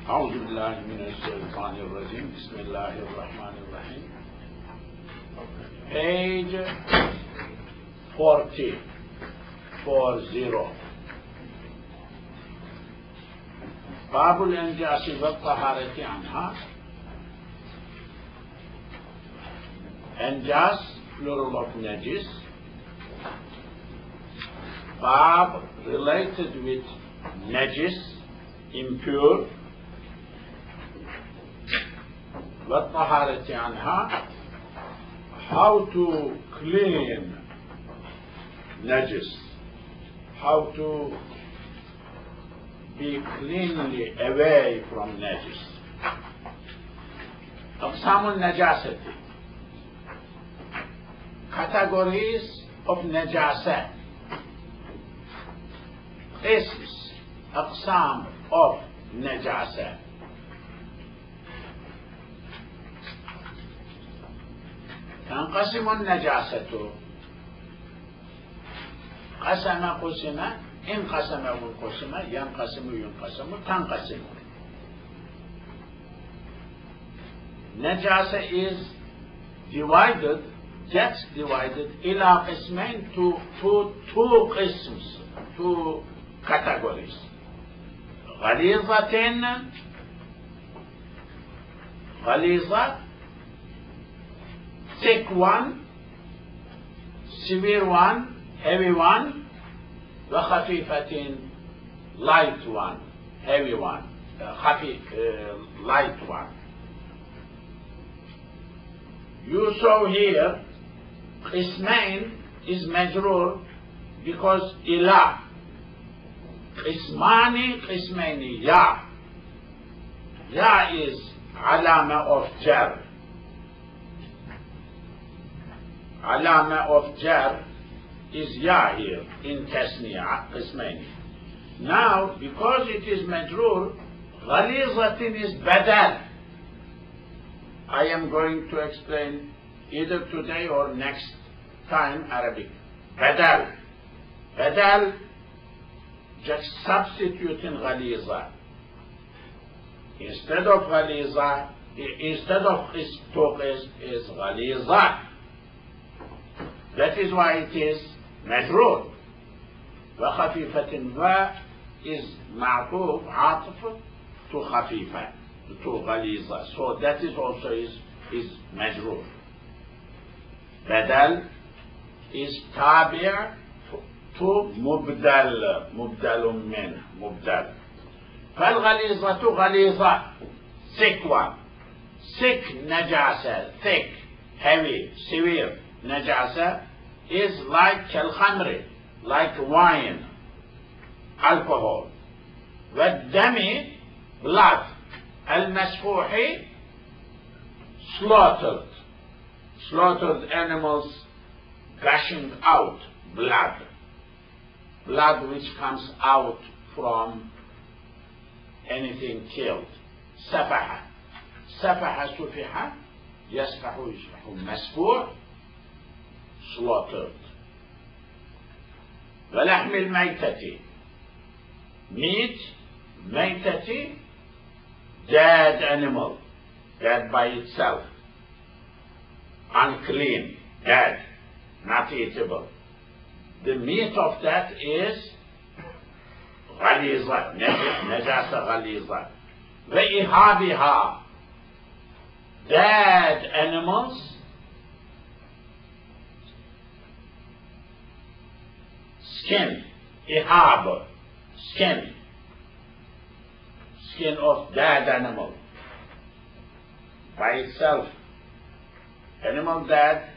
أعوذ بالله من الشيطان الرجيم بسم الله الرحمن الرحيم. Page 40. باب الإنجاس والطهارة عنها. Anjas, plural of najis. Bab related with najis, impure. والطهارة عنها, how to clean najis, how to be cleanly away from najis. أقسام النجاسة, categories of najasa, قسم أقسام of najasa. تنقسم النجاسة قسم انقسم وانقسم ينقسم تنقسم. Najasa is gets divided إلى قسمين, to two قسمs, two categories. غليظة, thick one, severe one, heavy one, وخفيفة, light one, heavy one, light one. You saw here, قسمين is majrur because إلى. قسمين يا is علامة of jar. علامة of jar is ya here in tasniya, قسمين. Now, because it is majrur, غليظة is badal. I am going to explain either today or next time Arabic. Badal, just substituting غليظة. Instead of غليظة, instead of قسطوقس is غليظة. That is why it is majrur. وخفيفة و is معطوف عاطف to خفيفة, to غليظة. So that is also is majrur. Badal is tabi' to mubdal, mubdal min, mubdal. فالغليظة غليظة, thick one. Thick najasa, thick, heavy, severe. Najasa is like al-khamri, like wine, alcohol. والدم, blood. المسفوح, slaughtered animals gushing out blood which comes out from anything killed. سفح سفح يسفح مسفوح, slaughtered. ولحم الميتة, meat, ميتة, dead animal, dead by itself, unclean, dead, not eatable. The meat of that is غليظة, نجاسة غليظة. وإهابها, dead animals, skin, ihab, skin of dead animal by itself. Animal dead,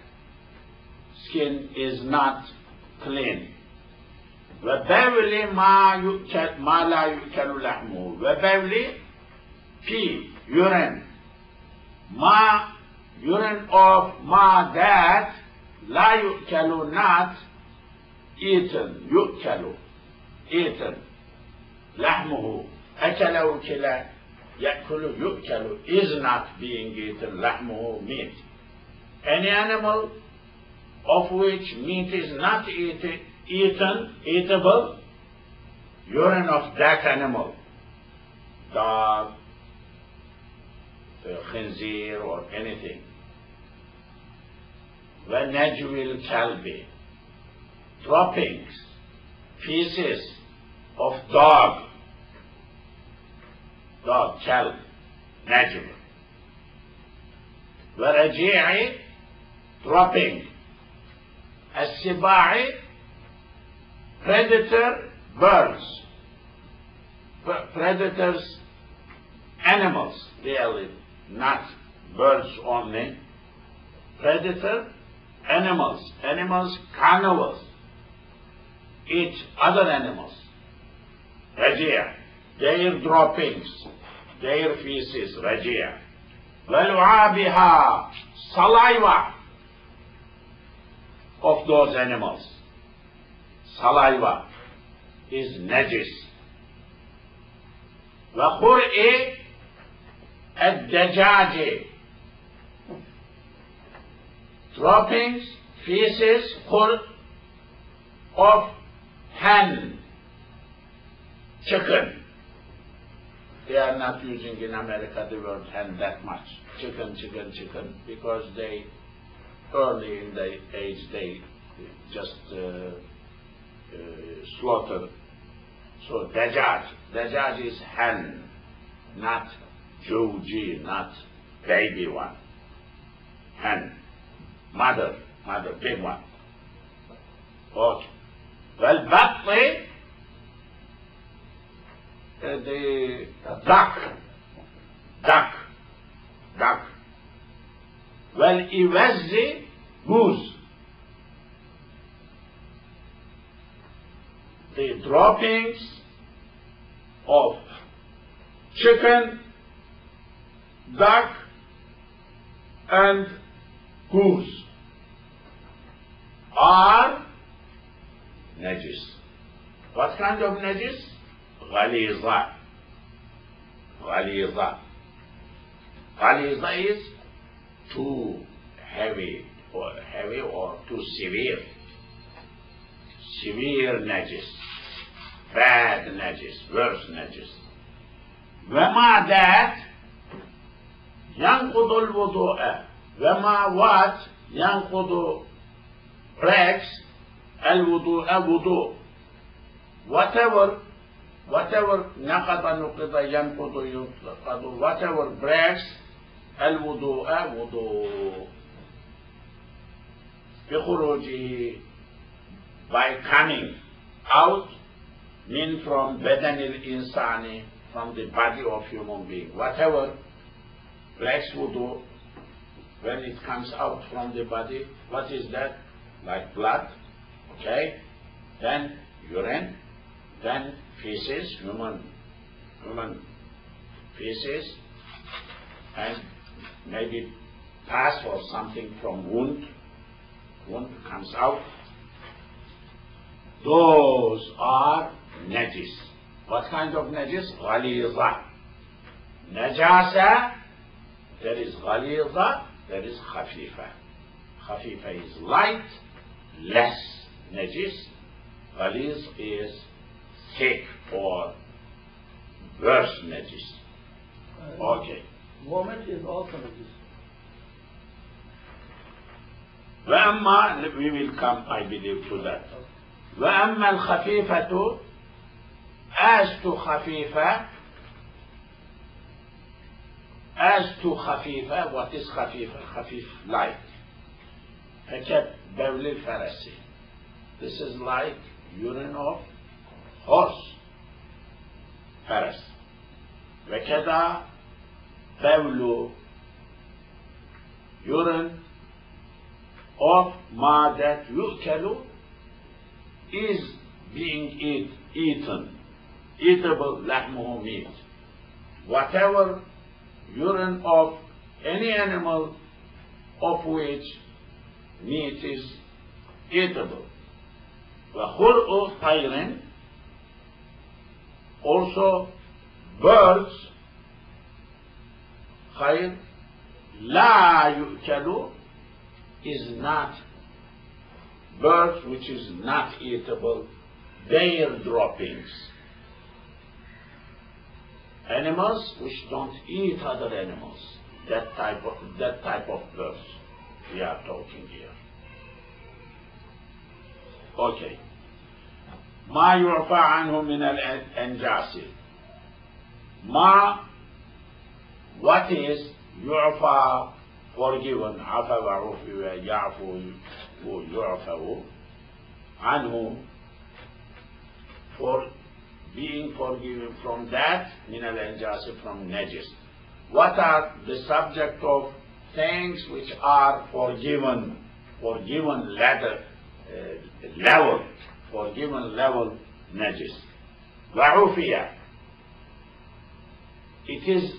skin is not clean. وبول ما لا يؤكل لحمه. وبول, pee, urine. Urine of ma, that لا يؤكل, not eaten, eaten. لحمه, أكل أكل, يأكل يؤكل, is not being eaten. لحمه, meat. Any animal of which meat is not eatable, urine of that animal, dog, khinzir or anything. وَنَجْوِ الْكَلْبِ, droppings, pieces of dog, kelb, najw. وَرَجِيعِ, dropping. السِّبَاعِ, predator, birds. Predators, animals, really, not birds only. Predator, animals. Animals, carnivores, eat other animals. Rajia, their droppings, their feces, rajia. وَلُعَابِهَا, saliva of those animals. Saliva is najis. وَخُرْءِ الدَّجَاجِ, droppings, feces, khur, of hen, chicken. They are not using in America the word hen that much. Chicken, because they, early in the age, they just slaughter. So dajaj is hen, not juji, not baby one. Hen, mother, big one. Okay. Well, batti, the duck. Well, iwazzi, goose. The droppings of chicken, duck, and goose are najis. What kind of najis? Ghaliza. Ghaliza is too heavy or too severe. Severe najis. Bad najis. Worse najis. وما that ينقض الوضوء. وما what ينقض breaks الوضوء wudu. Whatever نقض نقض ينقض ينقض, whatever breaks الوضوء wudu بخروجه, by coming out, mean from بدن الإنسان, from the body of human being. Whatever breaks wudu, when it comes out from the body, what is that? Like blood, okay? Then urine, then feces, human feces, and maybe pus or something from wound comes out. Those are najis. What kind of najis? Ghaliza. Najasa, there is ghaliza, there is khafifa. Khafifa is light, less najis. Ghaliz is thick or worse najis. Okay. Vomit is also najis. وأما, we will come, I believe, to that. وأما الخفيفة, as to خفيفة, what is خفيفة? خفيف, light. فكب بول الفرس. This is like urine of horse. فرس. وكذا بول, urine of ma that yu'kalu, is being eaten, eatable, lahmuhu, meat. Whatever urine of any animal of which meat is eatable. وَخُرْءُ طَيْرٍ, also birds, خير, لا يؤكل, is not, birds which is not eatable, their droppings. Animals which don't eat other animals, that type of verse we are talking here. Okay. ما يعفى عنه من الأنجاس. What is يعفى forgiven, عفى وعفي يعفو يعفى عنه, for being forgiven from that, من الأنجاس, from najis. What are the subject of things which are forgiven level najis? وعفية, it is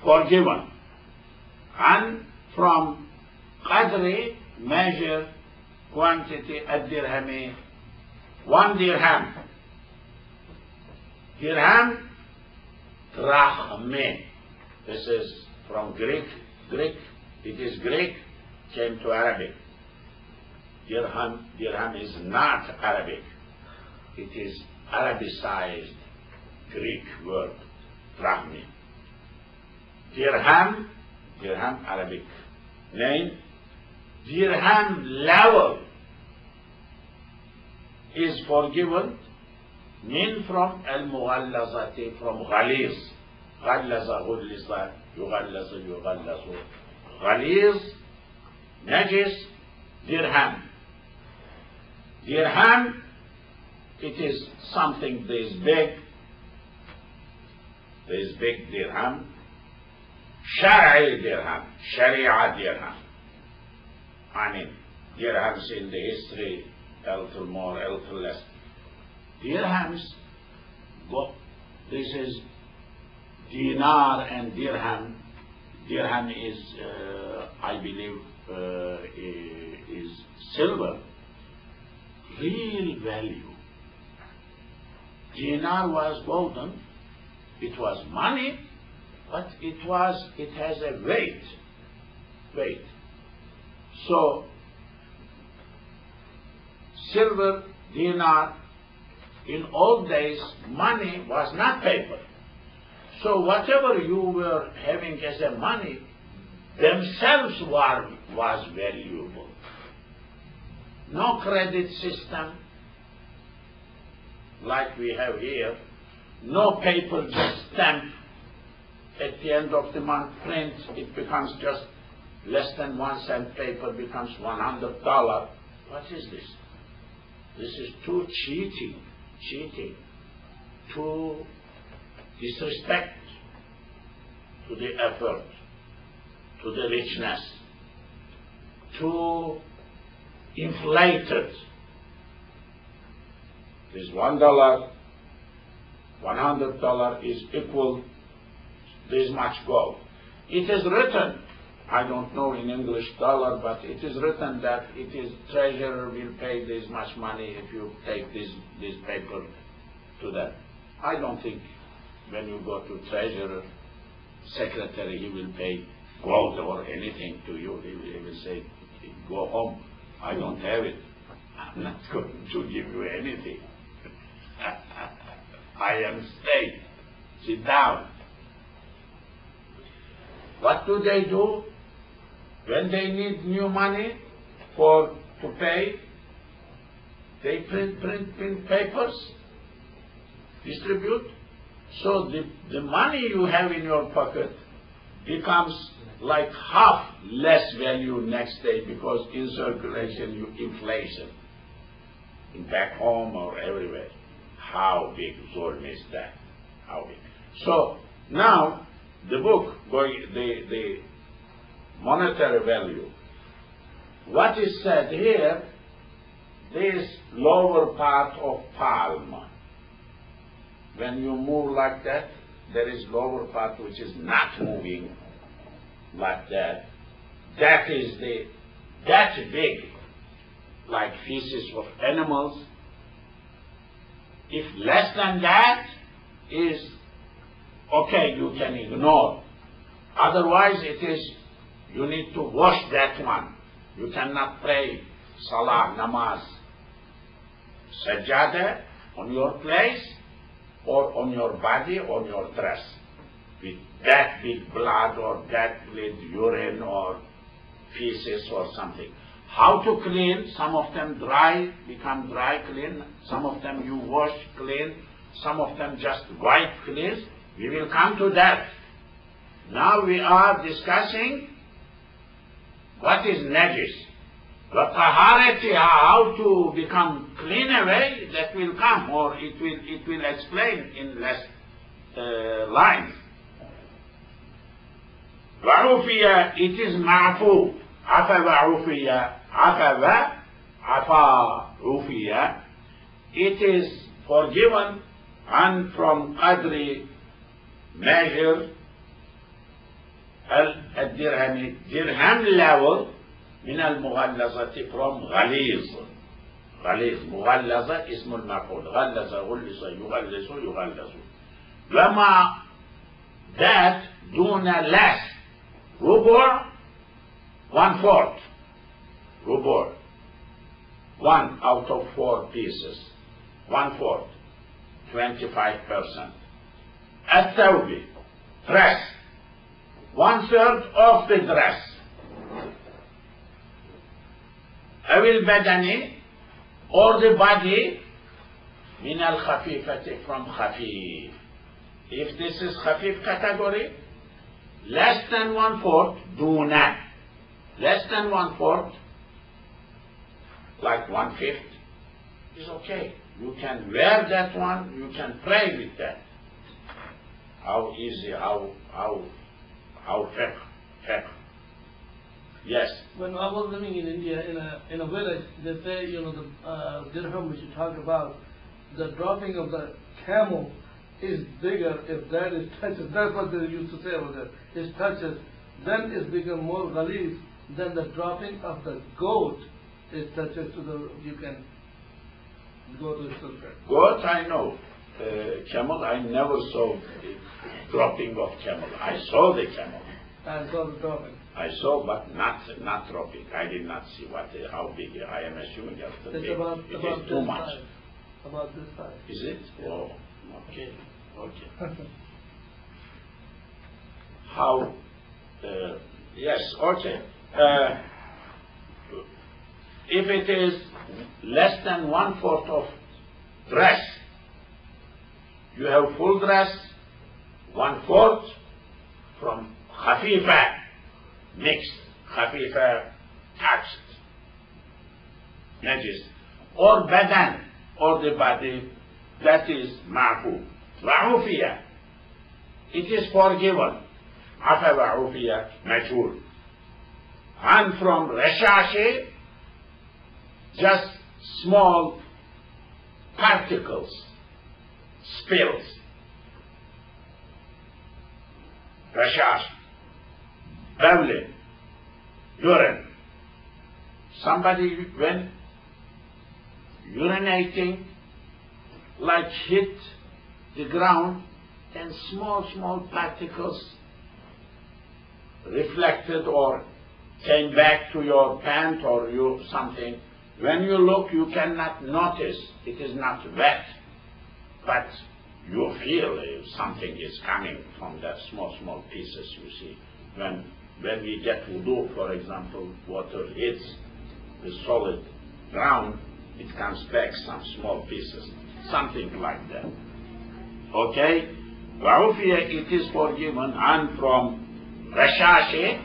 forgiven, and from qadri, measure, quantity, الدرهم, 1 dirham. Dirham, drachme. This is from Greek. It is Greek, came to Arabic. Dirham is not Arabic. It is Arabicized Greek word, drachme. Dirham Arabic name. Dirham level is forgiven, from al-mughallazati, from ghaliz. Ghallaza, ghulliza, yughallazu. Ghaliz, najis, dirham. Dirham, it is something that is big. There is big dirham. Shar'i dirham, Sharia dirham. I mean, dirhams in the history, a little more, a little less. Dirhams, this is dinar and dirham. Dirham is, I believe, is silver. Real value. Dinar was golden. It was money, but it has a weight. So, silver, dinar, in old days, money was not paper. So whatever you were having as a money, themselves was valuable. No credit system like we have here. No paper, just stamp. At the end of the month, print, it becomes just less than 1 cent paper, becomes $100. What is this? This is too cheating, too disrespect to the effort, to the richness, too inflated. This $1, $100 is equal this much gold. It is written, I don't know in English dollar, but it is written that it is treasurer will pay this much money if you take this paper to them. I don't think when you go to treasurer, secretary, he will pay gold or anything to you. He will say, go home. I don't have it. I'm not going to give you anything. I am state. Sit down. What do? When they need new money to pay, they print papers, distribute. So the money you have in your pocket becomes like half less value next day, because in circulation, inflation. Back home or everywhere. How big zulm is that? How big? So now the book, the monetary value. What is said here, this lower part of palm. When you move like that, there is lower part which is not moving like that. That is that big, like feces of animals. If less than that is okay, you can ignore. Otherwise, you need to wash that one. You cannot pray salah, namaz, sajada on your place or on your body or on your dress. with that big blood or that with urine or feces or something. How to clean? Some of them dry, become dry clean. Some of them you wash clean. Some of them just white clean. We will come to that. Now we are discussing what is najis. But taharatiha, how to become clean away, that will come, or it will explain in less lines. Wa'ufiya, it is ma'fu. Afa wa'ufiya, afa afa ufiya. It is forgiven, and from qadri measure الدرهم dirham level من المغلظة from غليظ مغلظة اسم المفعول غلظ غلظ يغلظ يغلظ وما that دون less ربع 1/4 ربع 1 out of 4 pieces 1/4 25% الثوب dress 1/3 of the dress أو البدن or the body من الخفيفة from خفيف. If this is خفيف category, less than 1/4 دون, less than 1/4 like 1/5 is okay. You can wear that one, you can pray with that. How easy, how fiqh. Yes. When I was living in India, in a village, they say, the dirham which you talk about, the dropping of the camel is bigger if that is touches. That's what they used to say over there. It touches, then it's become more ghalid than the dropping of the goat. It touches to the, you can go to the sulfur. Goat, I know. Camel, I never saw dropping of camel. I saw the camel. I saw the dropping. I saw, but not dropping. I did not see how big. I am assuming that it's big. about It is too much. Size. About this size. Is it? Yeah. Oh, okay. How? Yes. Okay. If it is less than 1/4 of dress, you have full dress, 1/4 from khafifa, mixed, khafifa, touched, najis, or badan, or the body, that is ma'fu. Wa'ufiya, it is forgiven. Afa wa'ufiya, majhul. And from rashashi, just small particles, spills. Rashash, bawling, urine. Somebody, when urinating, like hit the ground, and small particles reflected or came back to your pant or something. When you look, you cannot notice. It is not wet, but you feel something is coming from that small pieces, you see. When we get wudu, for example, water hits the solid ground, it comes back some small pieces, something like that. Okay? Wa'ufiya, it is forgiven, and from rashash,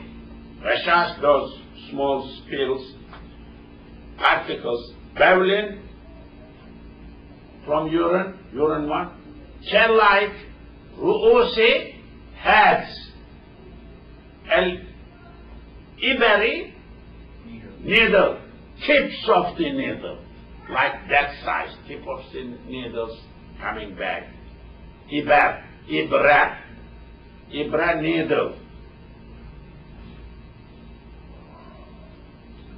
those small spills, particles, bawling, from urine one, shell-like, ru'usi, heads, al-ibari, needle, tips of the needle, like that size, tip of the needles coming back. Ibra needle.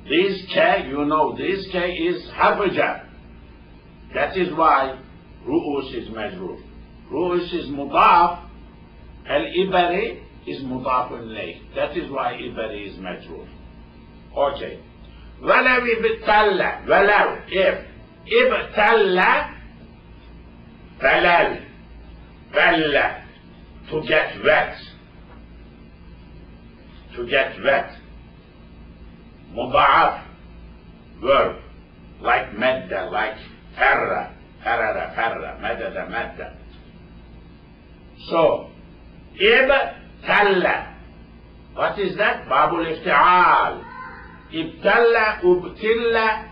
This K, this K is harfajar. That is why ru'us is majrur. Ru'us is mudaf, al-ibari is mudafun ilayh. That is why ibari is majrur. Okay. Walaw ibtalla, walaw, if, ibtalla, balal, balla, to get wet. To get wet. Muda'af verb, like madda, like farra, farara, farra, madada, madda. So, ibtalla. What is that? Babul ifti'al. Ibtalla, ubtilla,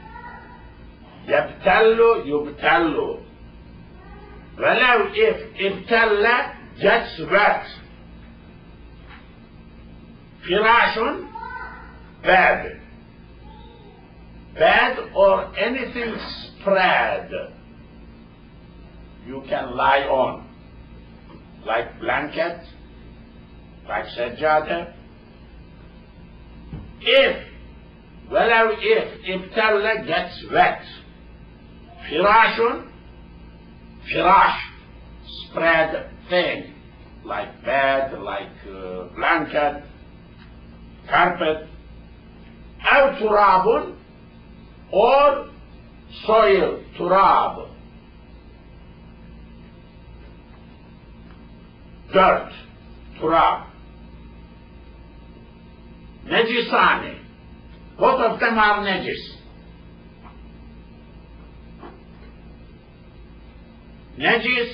yabtallu, yubtallu. Well, if ibtalla gets wet, firashun, bed. Bed or anything spread you can lie on, like blanket, like sajjada. If ibtalla gets wet, firashun, firash, spread thing, like bed, like blanket, carpet, aw turabun, or soil, turab, dirt, turab. Najisani, both of them are najis. Najis,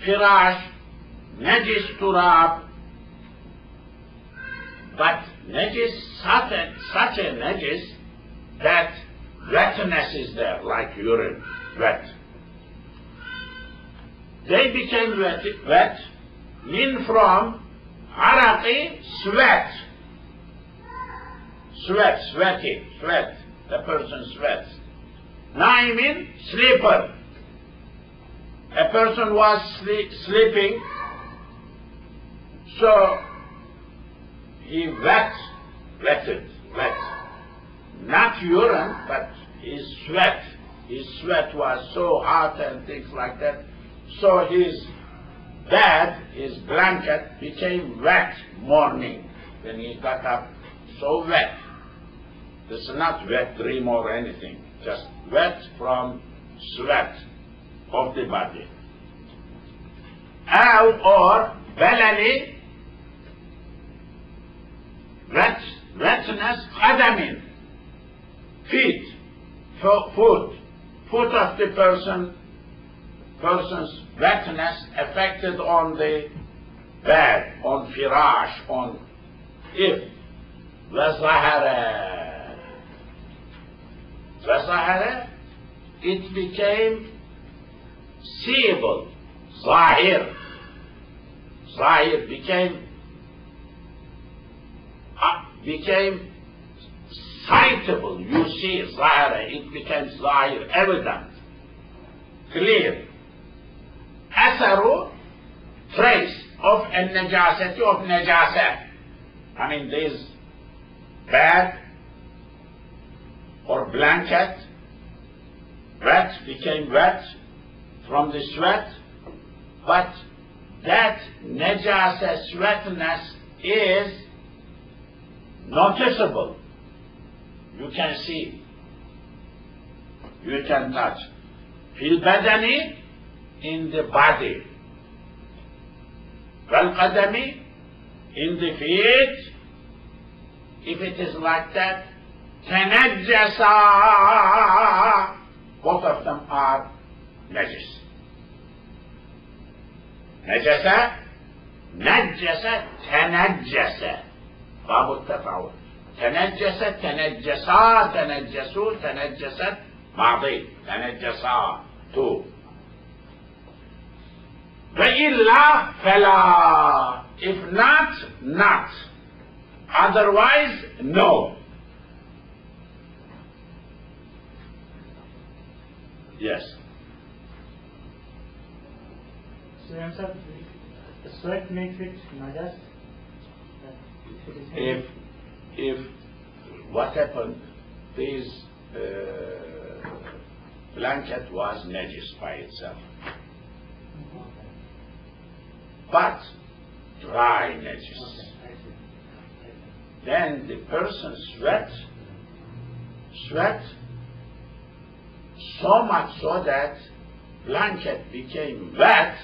firash, najis, turab, but najis, such a najis that wetness is there, like urine, wet. They became wet, mean from araqi, sweat. Sweaty, the person sweats. Naimin, sleeper. A person was sleeping, so he wetted. Not urine, but his sweat. His sweat was so hot and things like that. So his bed, his blanket became wet morning when he got up. So wet. This is not wet dream or anything. Just wet from sweat of the body. Or balali, wetness, qadamin, feet, foot of the person's wetness affected on the bed, on firash, on if Zahara, it became seeable. Zahir became sightable. You see Zahara, it became Zahir, evident, clear. Asaru, trace of an-najasati, of najasa. I mean, this bed or blanket, wet, became wet from the sweat, but that najasa, sweatness, is noticeable. You can see, you can touch. Fil badani, in the body. Wal qadami, in the feet. If it is like that, tanajjasa, both of them are najis. Najasa, najjasa, tanajjasa. Babu tafawul. Tanajjasa, tanajjasa, tanajjasu, tanajjasat, madi, tanajjasa, two. وَإِلَّا فَلَا. If not, not. Otherwise, no. Yes. So, answer, sweat makes it najas? If what happened, this blanket was najis by itself. But dry najis. Then the person sweat so much so that blanket became wet,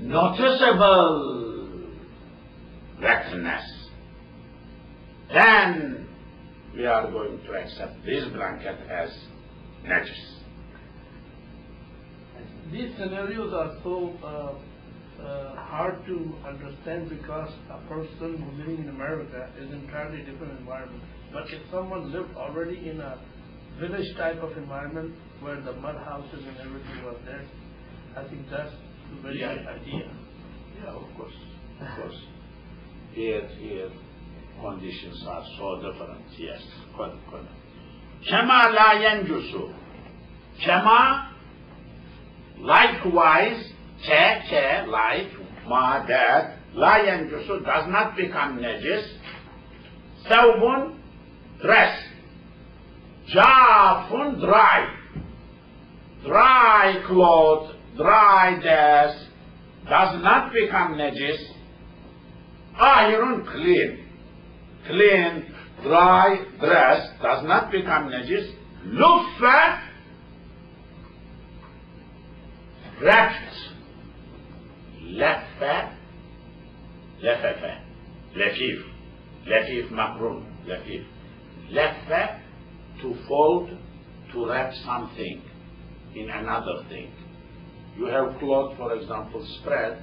noticeable wetness, then we are going to accept this blanket as najis. These scenarios are so hard to understand because a person who's living in America is entirely different environment. But if someone lived already in a village type of environment where the mud houses and everything was there, I think that's a very good idea. Yeah, of course. Here, conditions are so different. Yes, good. Kama la yanjusu. Kama, likewise, like, ma, that, la yanjusu, does not become najis. Thawbun, dress. Jafun, dry. Dry cloth, dry dress, does not become najis. Ahirun, clean, dry dress does not become najis. Luffa, wrapped. Laffa, lafif, makrun, lafif. Laffa, to fold, to wrap something in another thing. You have cloth, for example, spread,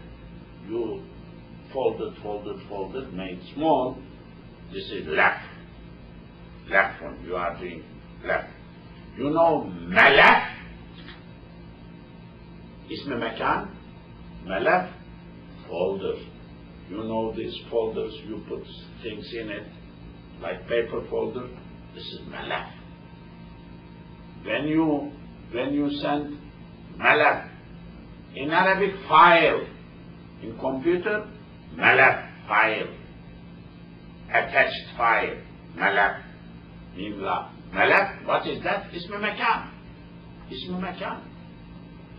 you folded, made small. This is left one, you are doing left. You know malaf, ism makan, malaf, folder. You know these folders, you put things in it, like paper folder, this is malaf. When you send malaf, in Arabic, file, in computer, malaf, file, attached file, malaf, mimla. Malaf, what is that? Ism makan.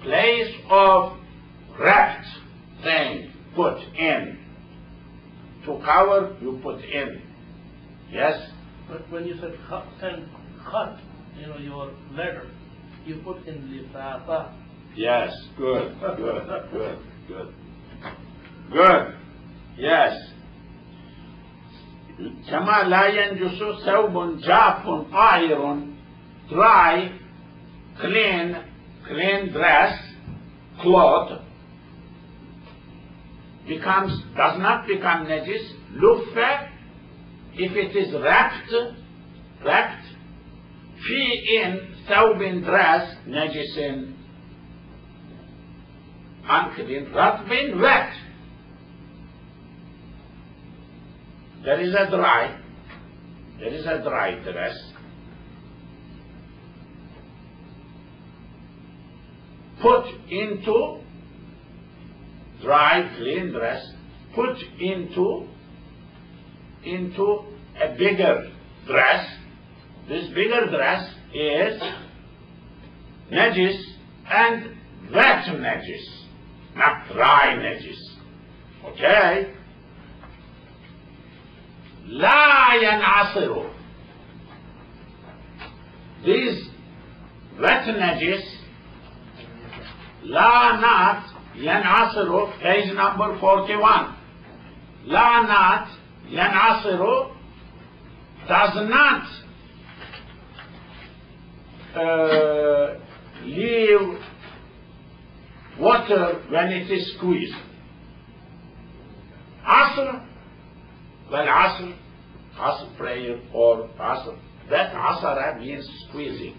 Place of wrapped thing, put in. To cover, you put in. Yes? But when you said khat, your letter, you put in lifafa. Yes, good. Yes. Kama la yanjusu thawbun jafun tahirun, dry, clean dress, cloth, does not become najis. Luffa, if it is wrapped, fi in thawbin dress, najisin, unclean, ratbin, wet. There is a dry dress. Put into dry, clean dress, put into a bigger dress. This bigger dress is najis and wet najis, not dry najis. Okay? La yanasiru. These wet najis, la not yanasiru, page number 41. La not yanasiru does not leave water when it is squeezed. Asr, well, asr prayer or asr, that asara means squeezing.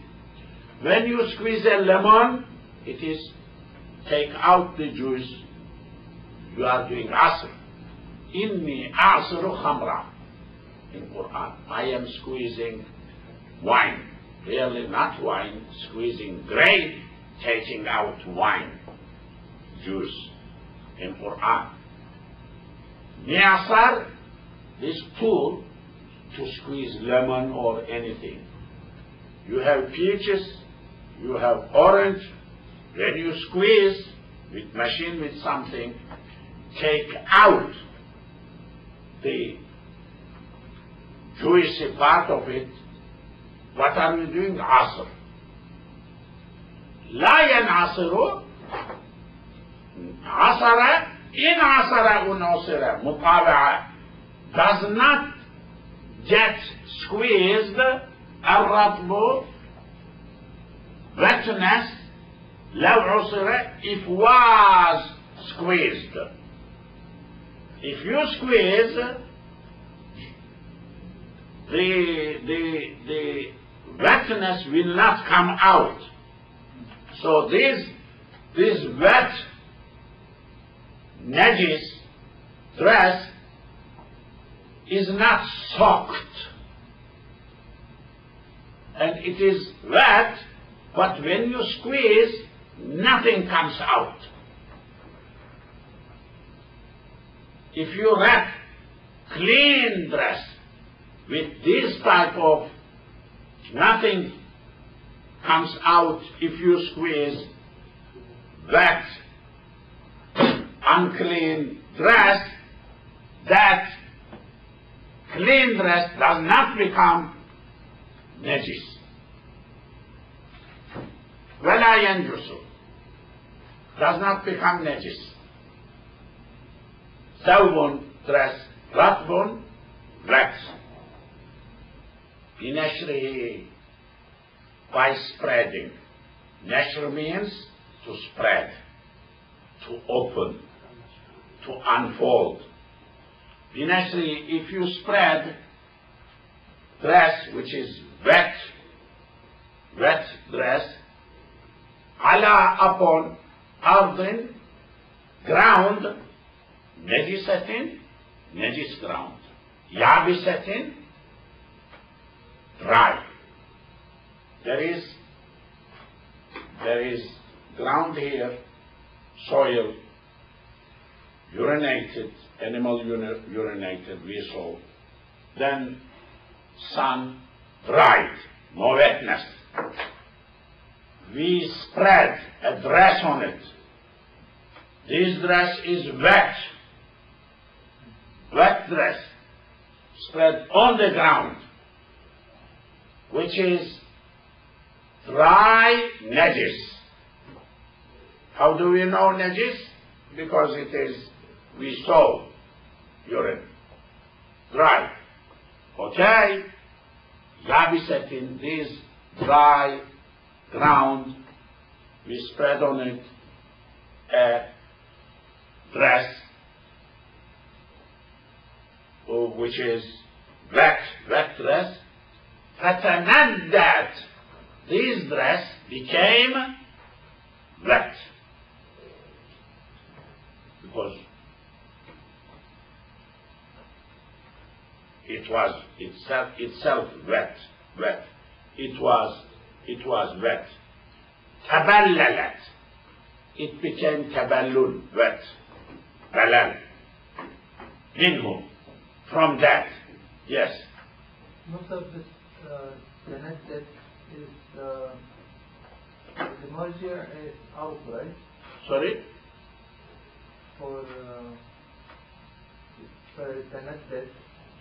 When you squeeze a lemon, it is take out the juice, you are doing asr. Inni asru khamra, in Quran. I am squeezing wine. Really not wine, squeezing grape, taking out wine, juice, in Quran. Mi'asar, this tool to squeeze lemon or anything. You have peaches, you have orange. When you squeeze with machine with something, take out the juicy part of it. What are you doing? Asr. La yanasiru, Asara, in asara unasira, mutaba'a, does not get squeezed, al-ratbu, wetness, law usira, if was squeezed. If you squeeze, the wetness will not come out. So this wet najis dress is not soaked, and it is wet, but when you squeeze, nothing comes out. If you wrap clean dress with this type of, nothing comes out if you squeeze. Wet, unclean dress, that clean dress does not become najis. ولا ينجس, does not become najis. ثوب, dress, رطب, wet. بنشره, by spreading. Nashr means to spread, to open, to unfold. Binashri, if you spread dress which is wet dress, ala, upon, ardin, ground, najisatin, najis ground, yabisatin, dry. There is ground here, soil, urinated, animal urinated, we saw. Then sun, dried, no wetness. We spread a dress on it. This dress is wet dress, spread on the ground, which is dry najis. How do we know najis? Because it is, we saw urine, dry. Okay, yabisatin, this dry ground, we spread on it a dress which is wet dress. Fatanaddat, this dress became wet because it was itself wet. It was wet. Taballalat, it became taballul, wet. Balal. Minhu, from that. Yes. Most of this planet that is the moisture is out, right? Sorry? For planet that.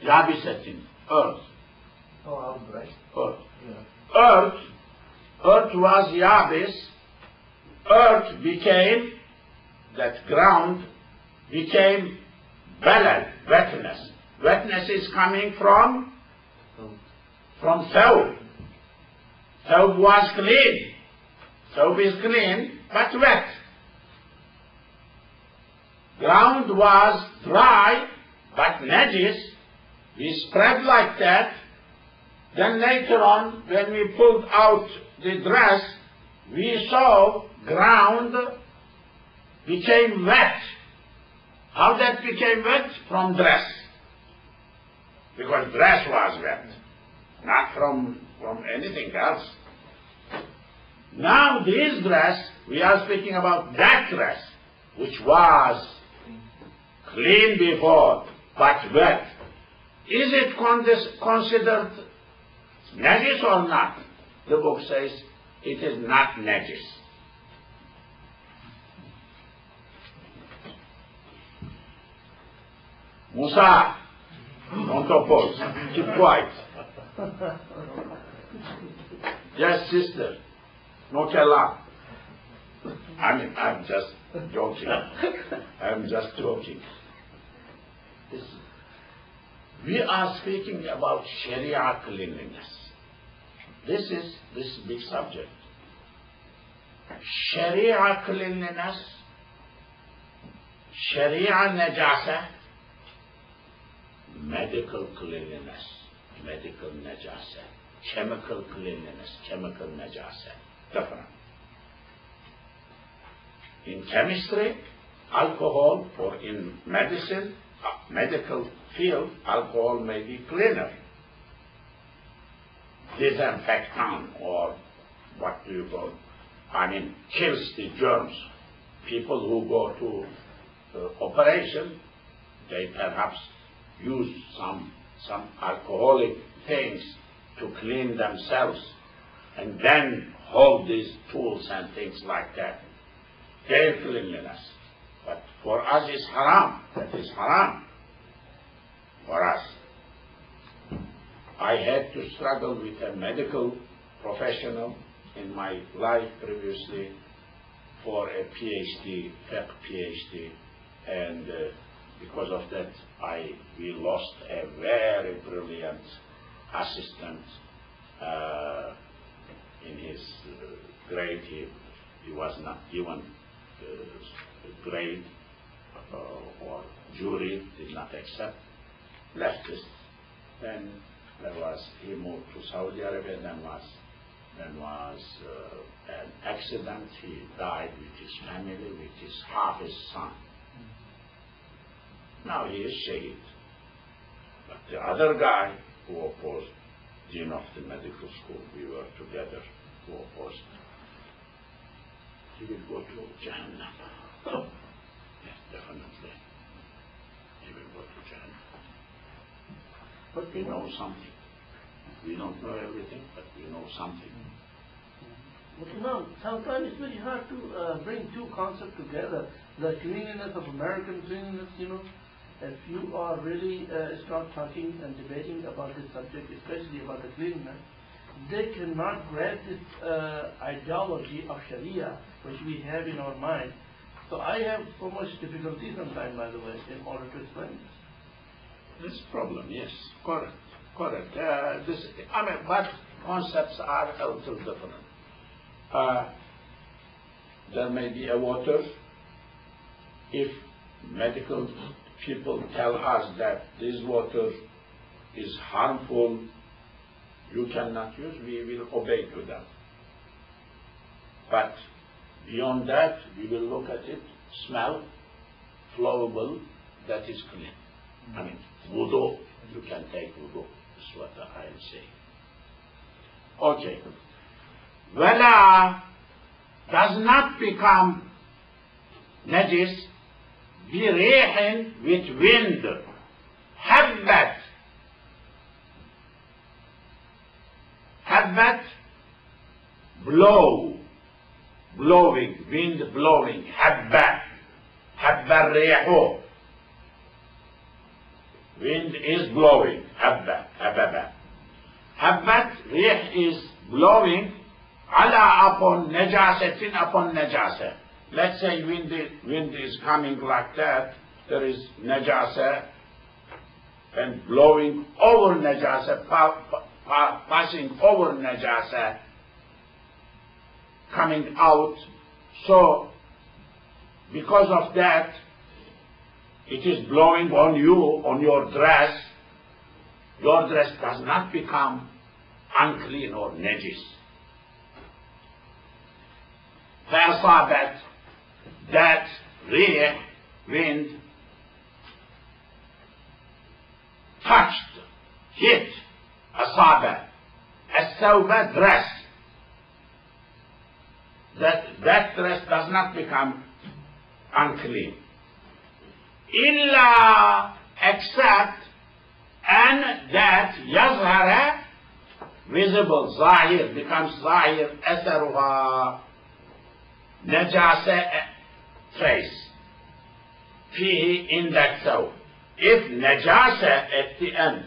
Yabisatin, earth. Oh, out, right? Earth. Yeah. Earth was yabis. Earth became, that ground became balal, wetness. Wetness is coming from thawb. Thawb was clean. Thawb is clean, but wet. Ground was dry, but najis. We spread like that. Then later on, when we pulled out the dress, we saw ground became wet. How that became wet? From dress. Because dress was wet, not from anything else. Now this dress, we are speaking about that dress, which was clean before, but wet. Is it considered najis or not? The book says it is not najis. Musa, don't oppose. Keep quiet. Yes, sister. No kalam. I'm just Joking. I'm just joking. We are speaking about Sharia cleanliness. This is big subject. Sharia cleanliness, Sharia najasa, medical cleanliness, medical najasa, chemical cleanliness, chemical najasa. Different. In chemistry, alcohol, or in medicine, medical field, alcohol may be cleaner. Disinfectant, or what do you call it? Kills the germs. People who go to operation, they perhaps use some alcoholic things to clean themselves and then hold these tools and things like that. Their cleanliness. But for us it's haram. That is haram for us. I had to struggle with a medical professional in my life previously for a PhD, fiqh PhD, and because of that we lost a very brilliant assistant in his grade. He was not given grade or jury did not accept, left this. Then he moved to Saudi Arabia, then was an accident. He died with his family, with half his son. Now he is shaheed. But the other guy who opposed, dean of the medical school, we were together, who opposed, he will go to Jahannam. Yes, definitely. He will go to Jahannam. But we know something. We don't know everything, but we know something. But sometimes it's very hard to bring two concepts together. The cleanliness of American cleanliness, if you are really start talking and debating about this subject, especially about the cleanliness, they cannot grab this ideology of Sharia, which we have in our mind. So I have so much difficulty sometimes, by the way, in order to explain this. This problem, yes, correct. But concepts are a little different. There may be a water. If medical people tell us that this water is harmful, you cannot use, we will obey to them. But beyond that, we will look at it, smell, flowable, that is clean. Wudu, you can take wudu, is what I am saying. Okay. Wala does not become najis بريح with wind. حبت blowing, wind blowing. حب الريح, wind is blowing. حبت ريح is blowing upon najasa. Let's say wind is coming like that, there is najasa and blowing over najasa, passing over najasa, coming out. So because of that, it is blowing on you, on your dress. Your dress does not become unclean or najis. فأصابت, that ريح, wind, touched, hit, أصاب, الثوب, dress. That dress does not become unclean. إلا, except, and that يظهر, visible, ظاهر, becomes ظاهر, أثرها, najasa, trace, fihi, in that thawb. If najasa at the end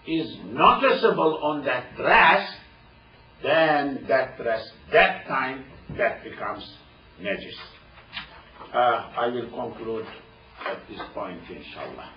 is noticeable on that dress, then that dress, that time, that becomes najis. I will conclude at this point, inshallah.